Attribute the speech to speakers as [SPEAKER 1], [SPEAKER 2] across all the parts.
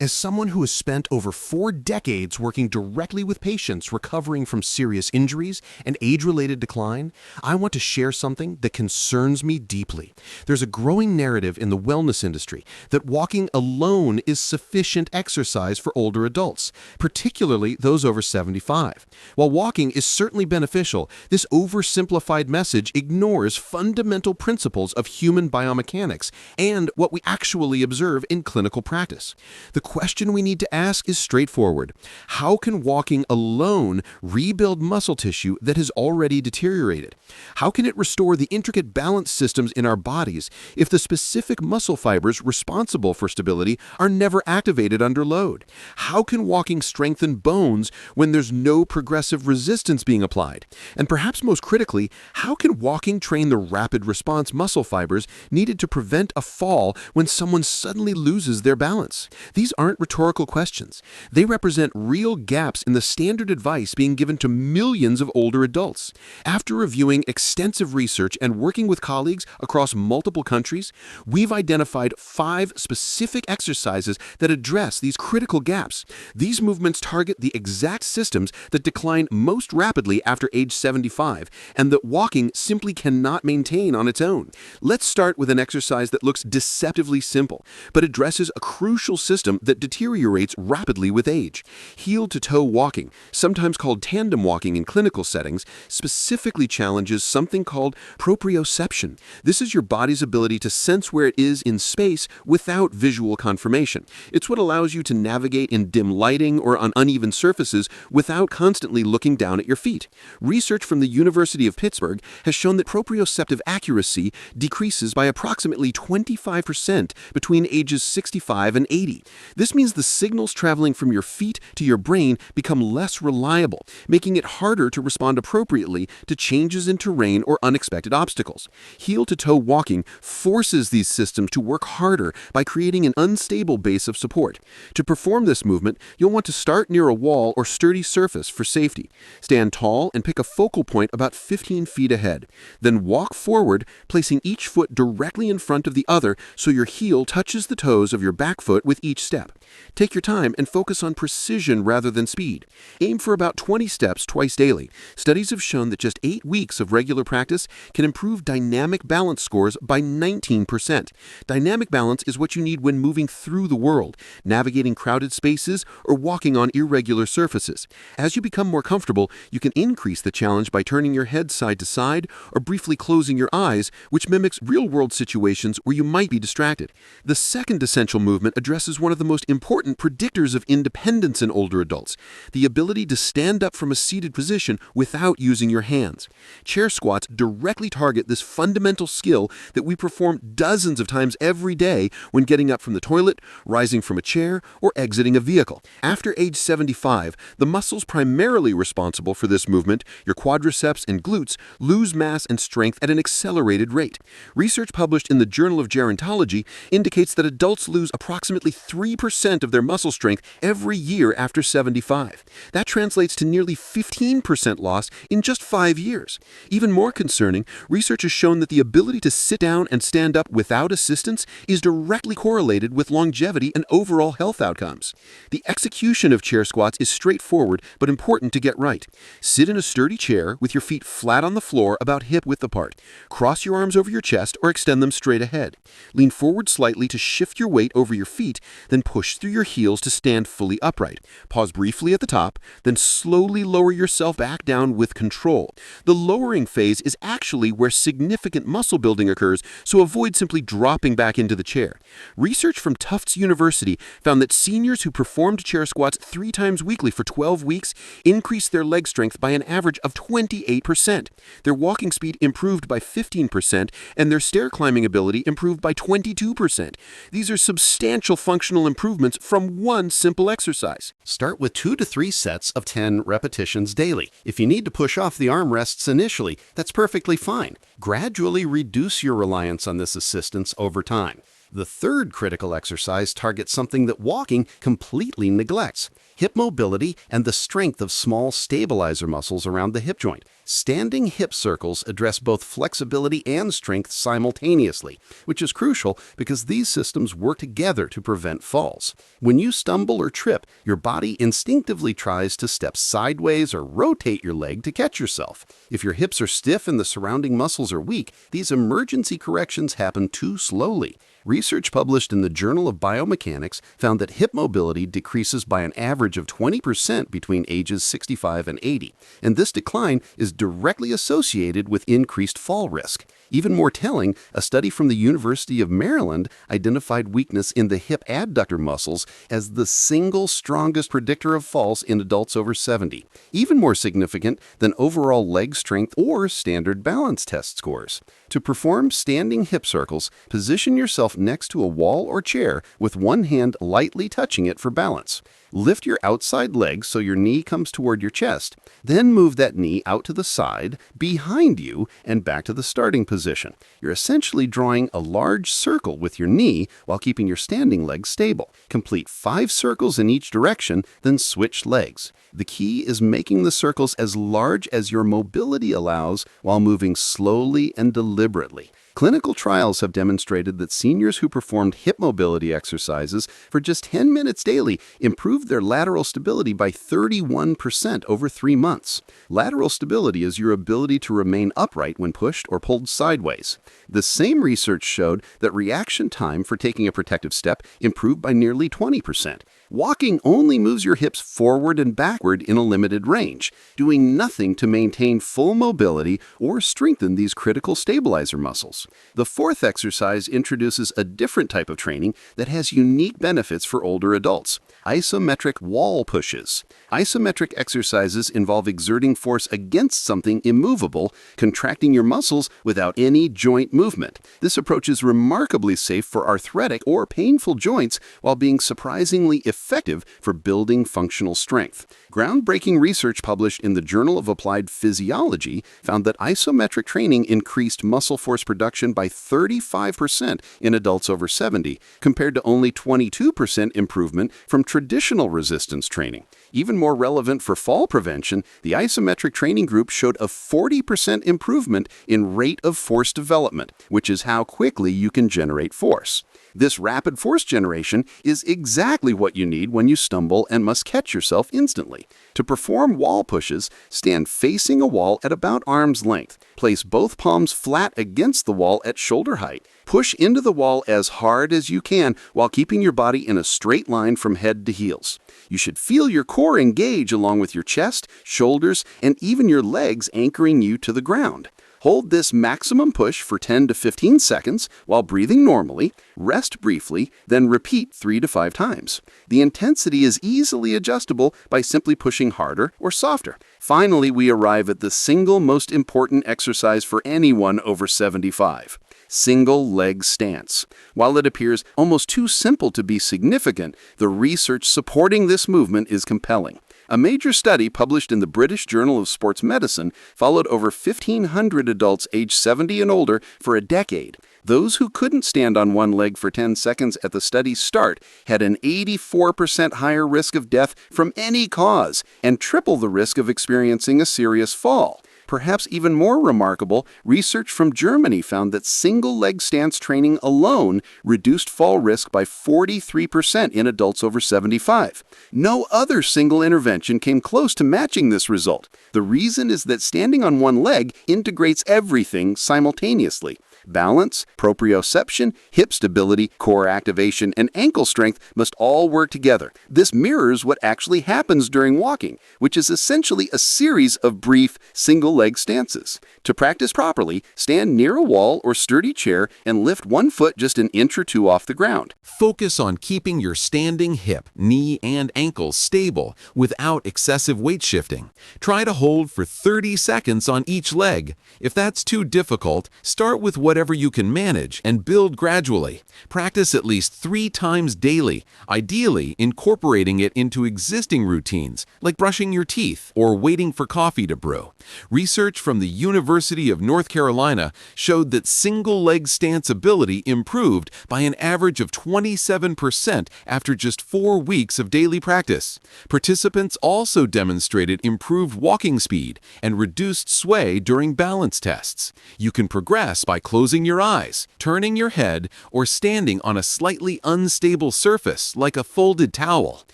[SPEAKER 1] As someone who has spent over 4 decades working directly with patients recovering from serious injuries and age-related decline, I want to share something that concerns me deeply. There's a growing narrative in the wellness industry that walking alone is sufficient exercise for older adults, particularly those over 75. While walking is certainly beneficial, this oversimplified message ignores fundamental principles of human biomechanics and what we actually observe in clinical practice. The question we need to ask is straightforward. How can walking alone rebuild muscle tissue that has already deteriorated? How can it restore the intricate balance systems in our bodies if the specific muscle fibers responsible for stability are never activated under load? How can walking strengthen bones when there's no progressive resistance being applied? And perhaps most critically, how can walking train the rapid response muscle fibers needed to prevent a fall when someone suddenly loses their balance? These aren't rhetorical questions. They represent real gaps in the standard advice being given to millions of older adults. After reviewing extensive research and working with colleagues across multiple countries, we've identified 5 specific exercises that address these critical gaps. These movements target the exact systems that decline most rapidly after age 75 and that walking simply cannot maintain on its own. Let's start with an exercise that looks deceptively simple, but addresses a crucial system that deteriorates rapidly with age. Heel-to-toe walking, sometimes called tandem walking in clinical settings, specifically challenges something called proprioception. This is your body's ability to sense where it is in space without visual confirmation. It's what allows you to navigate in dim lighting or on uneven surfaces without constantly looking down at your feet. Research from the University of Pittsburgh has shown that proprioceptive accuracy decreases by approximately 25% between ages 65 and 80. This means the signals traveling from your feet to your brain become less reliable, making it harder to respond appropriately to changes in terrain or unexpected obstacles. Heel-to-toe walking forces these systems to work harder by creating an unstable base of support. To perform this movement, you'll want to start near a wall or sturdy surface for safety. Stand tall and pick a focal point about 15 feet ahead. Then walk forward, placing each foot directly in front of the other so your heel touches the toes of your back foot with each step. Take your time and focus on precision rather than speed. Aim for about 20 steps twice daily. Studies have shown that just 8 weeks of regular practice can improve dynamic balance scores by 19%. Dynamic balance is what you need when moving through the world, navigating crowded spaces, or walking on irregular surfaces. As you become more comfortable, you can increase the challenge by turning your head side to side or briefly closing your eyes, which mimics real-world situations where you might be distracted. The second essential movement addresses one of the most important predictors of independence in older adults, the ability to stand up from a seated position without using your hands. Chair squats directly target this fundamental skill that we perform dozens of times every day when getting up from the toilet, rising from a chair, or exiting a vehicle. After age 75, the muscles primarily responsible for this movement, your quadriceps and glutes, lose mass and strength at an accelerated rate. Research published in the Journal of Gerontology indicates that adults lose approximately 3% of their muscle strength every year after 75. That translates to nearly 15% loss in just 5 years. Even more concerning, research has shown that the ability to sit down and stand up without assistance is directly correlated with longevity and overall health outcomes. The execution of chair squats is straightforward but important to get right. Sit in a sturdy chair with your feet flat on the floor about hip-width apart. Cross your arms over your chest or extend them straight ahead. Lean forward slightly to shift your weight over your feet, then push through your heels to stand fully upright. Pause briefly at the top, then slowly lower yourself back down with control. The lowering phase is actually where significant muscle building occurs, so avoid simply dropping back into the chair. Research from Tufts University found that seniors who performed chair squats 3 times weekly for 12 weeks increased their leg strength by an average of 28%. Their walking speed improved by 15%, and their stair climbing ability improved by 22%. These are substantial functional improvements from one simple exercise.
[SPEAKER 2] Start with 2 to 3 sets of 10 repetitions daily. If you need to push off the arm rests initially, that's perfectly fine. Gradually reduce your reliance on this assistance over time. The third critical exercise targets something that walking completely neglects: hip mobility and the strength of small stabilizer muscles around the hip joint. Standing hip circles address both flexibility and strength simultaneously, which is crucial because these systems work together to prevent falls. When you stumble or trip, your body instinctively tries to step sideways or rotate your leg to catch yourself. If your hips are stiff and the surrounding muscles are weak, these emergency corrections happen too slowly. Research published in the Journal of Biomechanics found that hip mobility decreases by an average of 20% between ages 65 and 80, and this decline is directly associated with increased fall risk. Even more telling, a study from the University of Maryland identified weakness in the hip adductor muscles as the single strongest predictor of falls in adults over 70, even more significant than overall leg strength or standard balance test scores. To perform standing hip circles, position yourself next to a wall or chair with one hand lightly touching it for balance. Lift your outside leg so your knee comes toward your chest. Then move that knee out to the side, behind you, and back to the starting position. You're essentially drawing a large circle with your knee while keeping your standing leg stable. Complete 5 circles in each direction, then switch legs. The key is making the circles as large as your mobility allows while moving slowly and deliberately. Clinical trials have demonstrated that seniors who performed hip mobility exercises for just 10 minutes daily improved their lateral stability by 31% over 3 months. Lateral stability is your ability to remain upright when pushed or pulled sideways. The same research showed that reaction time for taking a protective step improved by nearly 20%. Walking only moves your hips forward and backward in a limited range, doing nothing to maintain full mobility or strengthen these critical stabilizer muscles. The fourth exercise introduces a different type of training that has unique benefits for older adults: isometric wall pushes. Isometric exercises involve exerting force against something immovable, contracting your muscles without any joint movement. This approach is remarkably safe for arthritic or painful joints while being surprisingly effective for building functional strength. Groundbreaking research published in the Journal of Applied Physiology found that isometric training increased muscle force production by 35% in adults over 70, compared to only 22% improvement from traditional resistance training. Even more relevant for fall prevention, the isometric training group showed a 40% improvement in rate of force development, which is how quickly you can generate force. This rapid force generation is exactly what you need when you stumble and must catch yourself instantly. To perform wall pushes, stand facing a wall at about arm's length. Place both palms flat against the wall at shoulder height. Push into the wall as hard as you can while keeping your body in a straight line from head to heels. You should feel your core engage along with your chest, shoulders, and even your legs anchoring you to the ground. Hold this maximum push for 10 to 15 seconds while breathing normally, rest briefly, then repeat 3 to 5 times. The intensity is easily adjustable by simply pushing harder or softer. Finally, we arrive at the single most important exercise for anyone over 75. Single leg stance. While it appears almost too simple to be significant, the research supporting this movement is compelling. A major study published in the British Journal of Sports Medicine followed over 1,500 adults aged 70 and older for a decade. Those who couldn't stand on one leg for 10 seconds at the study's start had an 84% higher risk of death from any cause and triple the risk of experiencing a serious fall. Perhaps even more remarkable, research from Germany found that single leg stance training alone reduced fall risk by 43% in adults over 75. No other single intervention came close to matching this result. The reason is that standing on one leg integrates everything simultaneously. Balance, proprioception, hip stability, core activation, and ankle strength must all work together. This mirrors what actually happens during walking, which is essentially a series of brief, single-leg stances. To practice properly, stand near a wall or sturdy chair and lift one foot just an inch or two off the ground.
[SPEAKER 1] Focus on keeping your standing hip, knee, and ankles stable without excessive weight shifting. Try to hold for 30 seconds on each leg. If that's too difficult, start with whatever
[SPEAKER 3] whatever you can manage and build gradually. Practice at least 3 times daily, ideally incorporating it into existing routines, like brushing your teeth or waiting for coffee to brew. Research from the University of North Carolina showed that single-leg stance ability improved by an average of 27% after just 4 weeks of daily practice. Participants also demonstrated improved walking speed and reduced sway during balance tests. You can progress by closing your eyes, turning your head, or standing on a slightly unstable surface like a folded towel.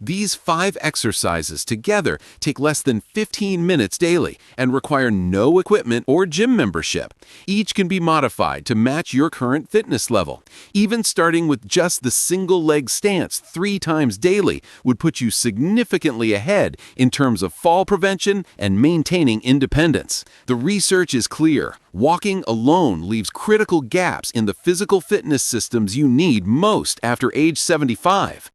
[SPEAKER 3] These 5 exercises together take less than 15 minutes daily and require no equipment or gym membership. Each can be modified to match your current fitness level. Even starting with just the single-leg stance 3 times daily would put you significantly ahead in terms of fall prevention and maintaining independence. The research is clear. Walking alone leaves critical gaps in the physical fitness systems you need most after age 75.